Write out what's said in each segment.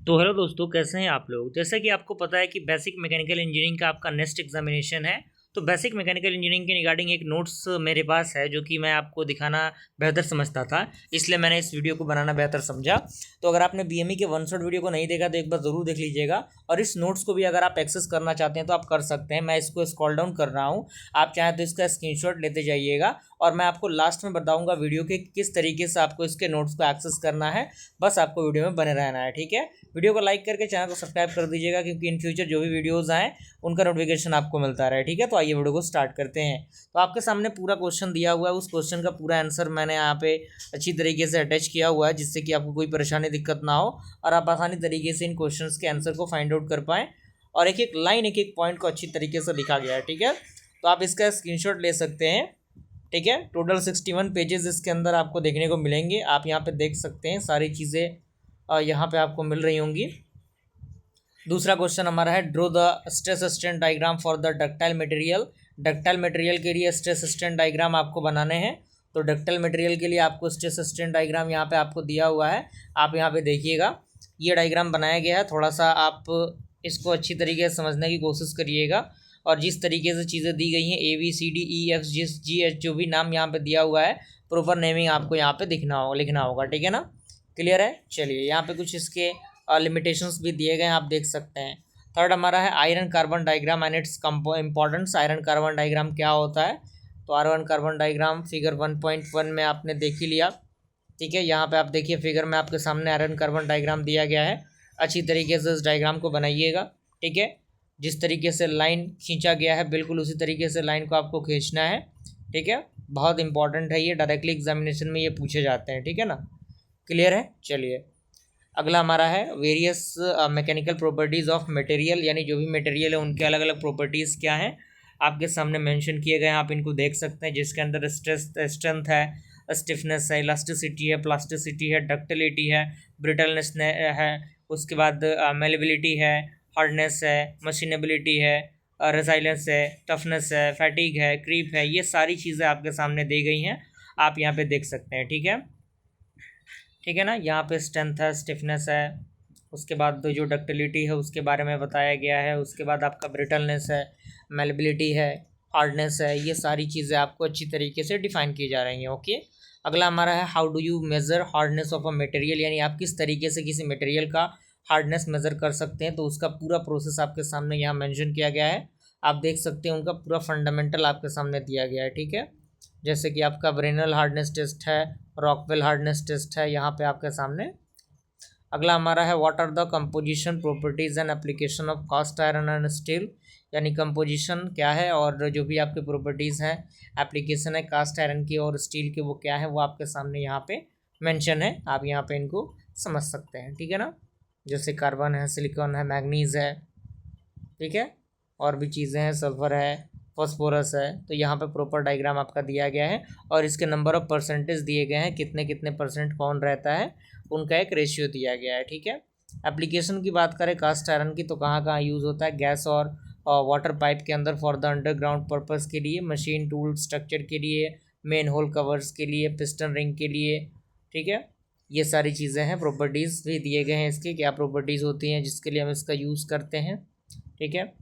तो हेलो दोस्तों, कैसे हैं आप लोग। जैसा कि आपको पता है कि बेसिक मैकेनिकल इंजीनियरिंग का आपका नेक्स्ट एग्जामिनेशन है। तो बेसिक मैकेनिकल इंजीनियरिंग के रिगार्डिंग एक नोट्स मेरे पास है जो कि मैं आपको दिखाना बेहतर समझता था, इसलिए मैंने इस वीडियो को बनाना बेहतर समझा। तो अगर आपने बीएमई के वन शॉट वीडियो को नहीं देखा तो एक बार ज़रूर देख लीजिएगा, और इस नोट्स को भी अगर आप एक्सेस करना चाहते हैं तो आप कर सकते हैं। मैं इसको स्क्रॉल डाउन कर रहा हूँ, आप चाहें तो इसका स्क्रीनशॉट लेते जाइएगा, और मैं आपको लास्ट में बताऊँगा वीडियो के किस तरीके से आपको इसके नोट्स को एक्सेस करना है। बस आपको वीडियो में बने रहना है, ठीक है। वीडियो को लाइक करके चैनल को सब्सक्राइब कर दीजिएगा, क्योंकि इन फ्यूचर जो भी वीडियोस आए उनका नोटिफिकेशन आपको मिलता रहे, ठीक है। तो आइए वीडियो को स्टार्ट करते हैं। तो आपके सामने पूरा क्वेश्चन दिया हुआ है, उस क्वेश्चन का पूरा आंसर मैंने यहाँ पे अच्छी तरीके से अटैच किया हुआ है, जिससे कि आपको कोई परेशानी दिक्कत ना हो और आप आसानी तरीके से इन क्वेश्चन के आंसर को फाइंड आउट कर पाएँ। और एक एक लाइन, एक एक पॉइंट को अच्छी तरीके से लिखा गया है, ठीक है। तो आप इसका स्क्रीनशॉट ले सकते हैं, ठीक है। टोटल 61 पेजेस इसके अंदर आपको देखने को मिलेंगे। आप यहाँ पे देख सकते हैं सारी चीज़ें यहाँ पे आपको मिल रही होंगी। दूसरा क्वेश्चन हमारा है, draw the stress strain diagram for the ductile material. Ductile material के लिए स्ट्रेस स्ट्रेन डायग्राम आपको बनाने हैं। तो डक्टाइल मटेरियल के लिए आपको स्ट्रेस स्ट्रेन डायग्राम यहाँ पे आपको दिया हुआ है, आप यहाँ पे देखिएगा। ये डायग्राम बनाया गया है, थोड़ा सा आप इसको अच्छी तरीके से समझने की कोशिश करिएगा। और जिस तरीके से चीज़ें दी गई हैं ABCDEF GH जो भी नाम यहाँ पे दिया हुआ है, प्रॉपर नेमिंग आपको यहाँ पे लिखना होगा, ठीक है ना। क्लियर है। चलिए, यहाँ पे कुछ इसके लिमिटेशंस भी दिए गए हैं, आप देख सकते हैं। थर्ड हमारा है iron carbon diagram and its importance. Iron carbon diagram क्या होता है। तो आयरन कार्बन डायग्राम फिगर 1.1 में आपने देख ही लिया, ठीक है। यहाँ पे आप देखिए, फिगर में आपके सामने आयरन कार्बन डायग्राम दिया गया है। अच्छी तरीके से इस डायग्राम को बनाइएगा, ठीक है। जिस तरीके से लाइन खींचा गया है, बिल्कुल उसी तरीके से लाइन को आपको खींचना है, ठीक है। बहुत इंपॉर्टेंट है ये, डायरेक्टली एग्जामिनेशन में ये पूछे जाते हैं, ठीक है ना। क्लियर है। चलिए, अगला हमारा है various mechanical properties of material, यानी जो भी मटेरियल है उनके अलग अलग प्रॉपर्टीज़ क्या हैं आपके सामने मेंशन किए गए हैं, आप इनको देख सकते हैं। जिसके अंदर स्ट्रेंथ है, स्टिफनेस है, इलास्टिसिटी है, प्लास्टिसिटी है, डक्टिलिटी है, ब्रिटलनेस है, उसके बाद मेलेबिलिटी है, हार्डनेस है, मशीनेबिलिटी है, रेजिलेंस है, टफनेस है, फैटिग है, क्रीप है। ये सारी चीज़ें आपके सामने दी गई हैं, आप यहाँ पे देख सकते हैं, ठीक है। ठीक है ना। यहाँ पे स्ट्रेंथ है, स्टिफनेस है, उसके बाद जो डक्टिलिटी है उसके बारे में बताया गया है, उसके बाद आपका ब्रिटलनेस है, मेलेबिलिटी है, हार्डनेस है। ये सारी चीज़ें आपको अच्छी तरीके से डिफाइन की जा रही हैं, ओके। अगला हमारा है how do you measure hardness of a material, यानी आप किस तरीके से किसी मटेरियल का हार्डनेस मेज़र कर सकते हैं। तो उसका पूरा प्रोसेस आपके सामने यहाँ मेंशन किया गया है, आप देख सकते हैं। उनका पूरा फंडामेंटल आपके सामने दिया गया है, ठीक है। जैसे कि आपका ब्रेनल हार्डनेस टेस्ट है, रॉकवेल हार्डनेस टेस्ट है यहाँ पे आपके सामने। अगला हमारा है what are the composition properties and application of cast iron and steel, यानी कंपोजिशन क्या है और जो भी आपके प्रॉपर्टीज़ हैं, एप्लीकेशन है कास्ट आयरन की और स्टील के, वो क्या है, वो आपके सामने यहाँ पे मेंशन है। आप यहाँ पे इनको समझ सकते हैं, ठीक है ना। जैसे कार्बन है, सिलिकॉन है, मैग्नीज है, ठीक है, और भी चीज़ें हैं, सल्फर है, फॉस्फोरस है। तो यहाँ पे प्रॉपर डायग्राम आपका दिया गया है, और इसके नंबर ऑफ परसेंटेज दिए गए हैं, कितने कितने परसेंट कौन रहता है, उनका एक रेशियो दिया गया है, ठीक है। एप्लीकेशन की बात करें कास्ट आयरन की, तो कहाँ कहाँ यूज़ होता है, गैस और वाटर पाइप के अंदर फॉर द अंडरग्राउंड पर्पज़ के लिए, मशीन टूल स्ट्रक्चर के लिए, मेन होल कवर्स के लिए, पिस्टन रिंग के लिए, ठीक है। ये सारी चीज़ें हैं, प्रॉपर्टीज़ भी दिए गए हैं इसके, क्या प्रॉपर्टीज़ होती हैं जिसके लिए हम इसका यूज़ करते हैं, ठीक है।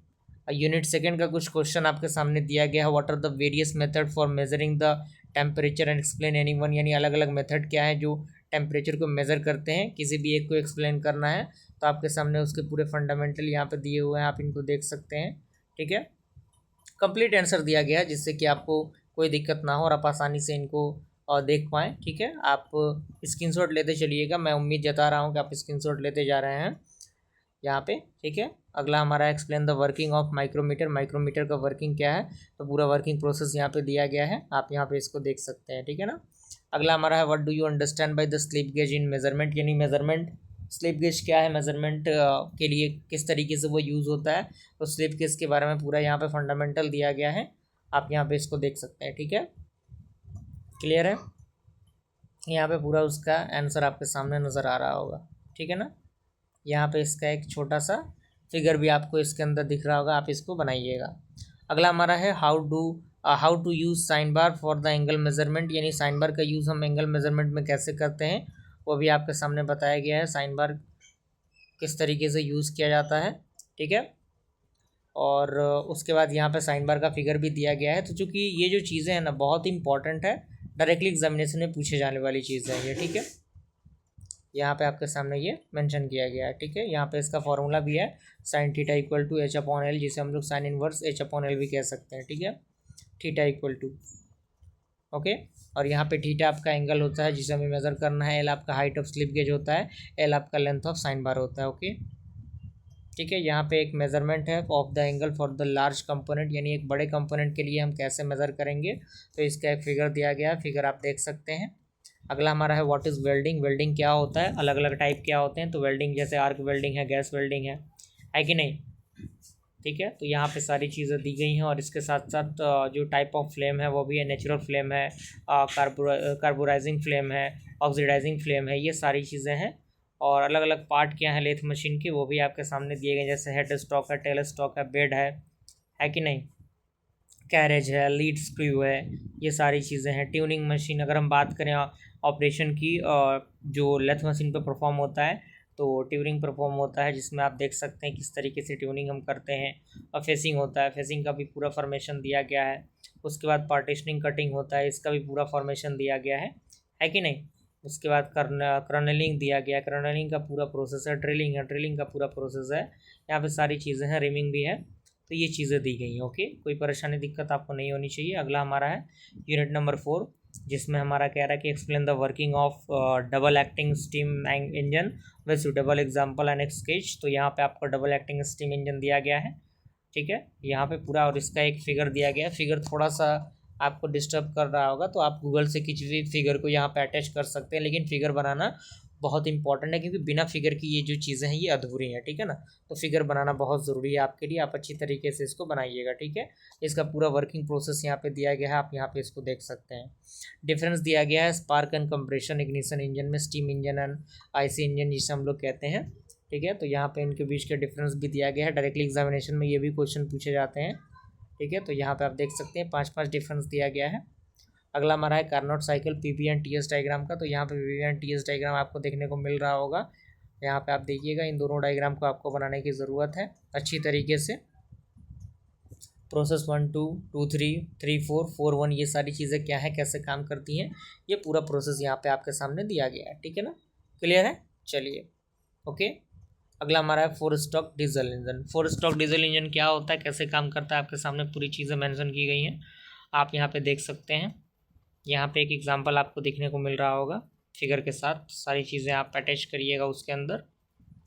यूनिट सेकंड का कुछ क्वेश्चन आपके सामने दिया गया है, what are the various method for measuring the temperature and explain any one, यानी अलग अलग मेथड क्या है जो टेम्परेचर को मेज़र करते हैं, किसी भी एक को एक्सप्लेन करना है। तो आपके सामने उसके पूरे फंडामेंटल यहाँ पे दिए हुए हैं, आप इनको देख सकते हैं, ठीक है। कंप्लीट आंसर दिया गया है जिससे कि आपको कोई दिक्कत ना हो और आप आसानी से इनको देख पाएँ, ठीक है। आप स्क्रीनशॉट लेते चलिएगा, मैं उम्मीद जता रहा हूँ कि आप स्क्रीनशॉट लेते जा रहे हैं यहाँ पे, ठीक है। अगला हमारा explain the working of micrometer, micrometer का वर्किंग क्या है, तो पूरा वर्किंग प्रोसेस यहाँ पे दिया गया है, आप यहाँ पे इसको देख सकते हैं, ठीक है ना। अगला हमारा है what do you understand by the slip gauge in measurement, यानी मेजरमेंट, स्लिप गेज क्या है, मेजरमेंट के लिए किस तरीके से वो यूज़ होता है। तो स्लिप गेज के बारे में पूरा यहाँ पे फंडामेंटल दिया गया है, आप यहाँ पे इसको देख सकते हैं, ठीक है। क्लियर है। यहाँ पे पूरा उसका आंसर आपके सामने नज़र आ रहा होगा, ठीक है ना। यहाँ पे इसका एक छोटा सा फिगर भी आपको इसके अंदर दिख रहा होगा, आप इसको बनाइएगा। अगला हमारा है how to use sine bar for the angle measurement, यानी साइन बार का यूज़ हम एंगल मेजरमेंट में कैसे करते हैं, वो भी आपके सामने बताया गया है। साइन बार किस तरीके से यूज़ किया जाता है, ठीक है। और उसके बाद यहाँ पे साइन बार का फिगर भी दिया गया है। तो चूँकि ये जो चीज़ें हैं ना बहुत इंपॉर्टेंट है, डायरेक्टली एग्जामिनेशन में पूछे जाने वाली चीज़ें हैं ये, ठीक है। यहाँ पे आपके सामने ये मेंशन किया गया है, ठीक है। यहाँ पे इसका फॉर्मूला भी है sine theta equal to H upon L, जिसे हम लोग sine inverse H upon L भी कह सकते हैं, ठीक है। Theta equal to, okay. और यहाँ पे थीटा आपका एंगल होता है जिसे हमें मेज़र करना है, एल आपका हाइट ऑफ स्लिप गेज होता है, एल आपका लेंथ ऑफ साइन बार होता है, ओके, ठीक है। यहाँ पे एक मेजरमेंट है of the angle for the large component, यानी एक बड़े कंपोनेंट के लिए हम कैसे मेज़र करेंगे, तो इसका एक फिगर दिया गया है, फिगर आप देख सकते हैं। अगला हमारा है व्हाट इज़ वेल्डिंग। वेल्डिंग क्या होता है, अलग अलग टाइप क्या होते हैं, तो वेल्डिंग जैसे आर्क वेल्डिंग है, गैस वेल्डिंग है कि नहीं, ठीक है। तो यहाँ पे सारी चीज़ें दी गई हैं और इसके साथ साथ जो टाइप ऑफ फ्लेम है वो भी है, नेचुरल फ्लेम है, कार्बोराइजिंग फ्लेम है, ऑक्सीडाइजिंग फ्लेम है, ये सारी चीज़ें हैं। और अलग अलग पार्ट क्या है लेथ मशीन के वो भी आपके सामने दिए गए, जैसे हेड स्टॉक है, टेल स्टॉक है, बेड है कि नहीं, कैरेज है, लीड स्क्रू है, ये सारी चीज़ें हैं। ट्यूनिंग मशीन, अगर हम बात करें ऑपरेशन की, जो लेथ मशीन पर परफॉर्म होता है तो ट्यूनिंग परफॉर्म होता है, जिसमें आप देख सकते हैं किस तरीके से ट्यूनिंग हम करते हैं। और फेसिंग होता है, फेसिंग का भी पूरा फॉर्मेशन दिया गया है। उसके बाद पार्टीशनिंग कटिंग होता है, इसका भी पूरा फॉर्मेशन दिया गया है कि नहीं। उसके बाद क्रनलिंग दिया गया है, क्रनलिंग का पूरा प्रोसेस है। ड्रिलिंग है, ड्रिलिंग का पूरा प्रोसेस है। यहाँ पे सारी चीज़ें हैं, रिमिंग भी है। तो ये चीज़ें दी गई हैं, ओके, कोई परेशानी दिक्कत आपको नहीं होनी चाहिए। अगला हमारा है यूनिट नंबर 4, जिसमें हमारा कह रहा है कि explain the working of double acting steam engine with suitable example and sketch. तो यहाँ पे आपको डबल एक्टिंग स्टीम इंजन दिया गया है, ठीक है, यहाँ पे पूरा, और इसका एक फिगर दिया गया है। फिगर थोड़ा सा आपको डिस्टर्ब कर रहा होगा तो आप गूगल से किसी भी फिगर को यहाँ पे अटैच कर सकते हैं, लेकिन फिगर बनाना बहुत इंपॉर्टेंट है क्योंकि बिना फिगर की ये जो चीज़ें हैं ये अधूरी हैं, ठीक है ना। तो फिगर बनाना बहुत ज़रूरी है आपके लिए, आप अच्छी तरीके से इसको बनाइएगा, ठीक है। इसका पूरा वर्किंग प्रोसेस यहाँ पे दिया गया है, आप यहाँ पे इसको देख सकते हैं। डिफरेंस दिया गया है spark and compression ignition engine में, steam engine and IC engine जिसे हम लोग कहते हैं, ठीक है। तो यहाँ पे इनके बीच का डिफरेंस भी दिया गया है, डायरेक्टली एग्जामिनेशन में ये भी क्वेश्चन पूछे जाते हैं, ठीक है। तो यहाँ पे आप देख सकते हैं 5 डिफरेंस दिया गया है। अगला हमारा है Carnot cycle PV and TS diagram का। तो यहाँ पे पीवी एंड टीएस डायग्राम आपको देखने को मिल रहा होगा, यहाँ पे आप देखिएगा, इन दोनों डायग्राम को आपको बनाने की ज़रूरत है अच्छी तरीके से। प्रोसेस 1 2 2 3 3 4 4 1, ये सारी चीज़ें क्या है, कैसे काम करती हैं, ये पूरा प्रोसेस यहाँ पे आपके सामने दिया गया है, ठीक है ना, क्लियर है। चलिए, ओके। अगला हमारा है 4 stroke diesel engine. 4 stroke diesel engine क्या होता है, कैसे काम करता है, आपके सामने पूरी चीज़ें मेंशन की गई हैं, आप यहाँ पे देख सकते हैं। यहाँ पे एक एग्जांपल आपको देखने को मिल रहा होगा फिगर के साथ, सारी चीज़ें आप अटैच करिएगा उसके अंदर,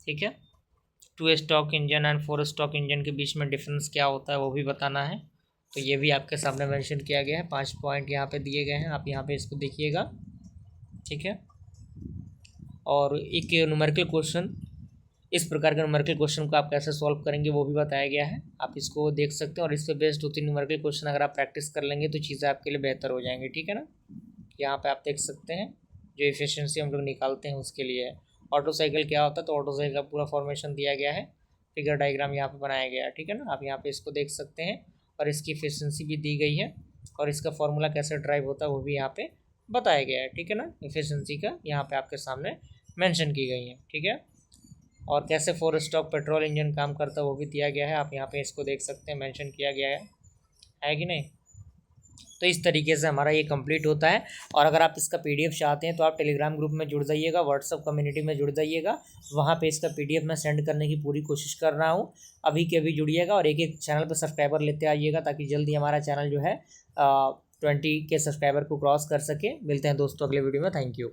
ठीक है। 2 stroke engine and 4 stroke engine के बीच में डिफरेंस क्या होता है वो भी बताना है, तो ये भी आपके सामने मेंशन किया गया है। 5 पॉइंट यहाँ पे दिए गए हैं, आप यहाँ पे इसको देखिएगा, ठीक है। और एक न्यूमेरिकल क्वेश्चन, इस प्रकार के न्यूमेरिकल क्वेश्चन को आप कैसे सॉल्व करेंगे वो भी बताया गया है, आप इसको देख सकते हैं। और इस पर बेस्ड 2-3 न्यूमेरिकल क्वेश्चन अगर आप प्रैक्टिस कर लेंगे तो चीज़ें आपके लिए बेहतर हो जाएंगी, ठीक है ना। यहाँ पे आप देख सकते हैं जो एफिशिएंसी हम लोग निकालते हैं उसके लिए है। ऑटो साइकिल क्या होता है, तो ऑटो साइकिल का पूरा फॉर्मेशन दिया गया है, फिगर डायग्राम यहाँ पे बनाया गया है, ठीक है ना। आप यहाँ पे इसको देख सकते हैं और इसकी एफिशिएंसी भी दी गई है और इसका फॉर्मूला कैसे ड्राइव होता है वो भी यहाँ पे बताया गया है, ठीक है ना। एफिशिएंसी का यहाँ पे आपके सामने मेंशन की गई है, ठीक है। और कैसे 4 स्ट्रोक पेट्रोल इंजन काम करता है वो भी दिया गया है, आप यहाँ पे इसको देख सकते हैं, मेंशन किया गया है कि नहीं। तो इस तरीके से हमारा ये कंप्लीट होता है। और अगर आप इसका पीडीएफ चाहते हैं तो आप टेलीग्राम ग्रुप में जुड़ जाइएगा, व्हाट्सअप कम्युनिटी में जुड़ जाइएगा, वहाँ पे इसका पीडीएफ मैं सेंड करने की पूरी कोशिश कर रहा हूँ। अभी के अभी जुड़िएगा और एक एक चैनल पर सब्सक्राइबर लेते आइएगा ताकि जल्दी हमारा चैनल जो है 20 के सब्सक्राइबर को क्रॉस कर सके। मिलते हैं दोस्तों अगले वीडियो में, थैंक यू।